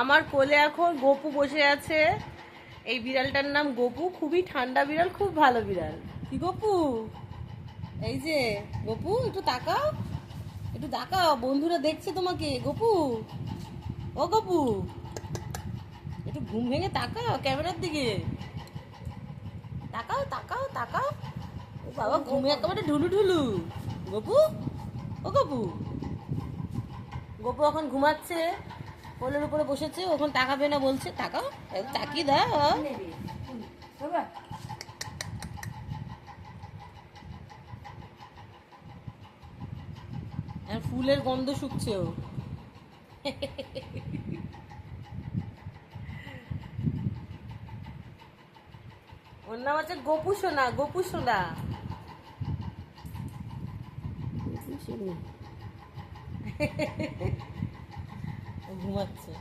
আমার কোলে এখন গপু বসে আছে। এই বিড়ালটার নাম গপু, খুবই ঠান্ডা বিড়াল, খুব ভালো বিড়াল। কি গপু? এই যে গপু, একটু তাকাও, একটু তাকাও, বন্ধুরা দেখছে তোমাকে। গপু, ও গপু, একটু ঘুম ভেঙে তাকাও ক্যামেরার দিকে। তাকাও তাকাও তাকাও। ও বাবা, ঘুমে একেবারে ঢুলু ঢুলু। গপু, ও গপু। গপু এখন ঘুমাচ্ছে, কোলের উপরে বসেছে, ওখানে তাকাবে না বলছে। তাকাও, তাকিয়ে দাও। আর ফুলের গন্ধ শুকছে ও। ওর নাম আছে গপু সোনা, গপু সোনা। ও ঘুমাচ্ছে।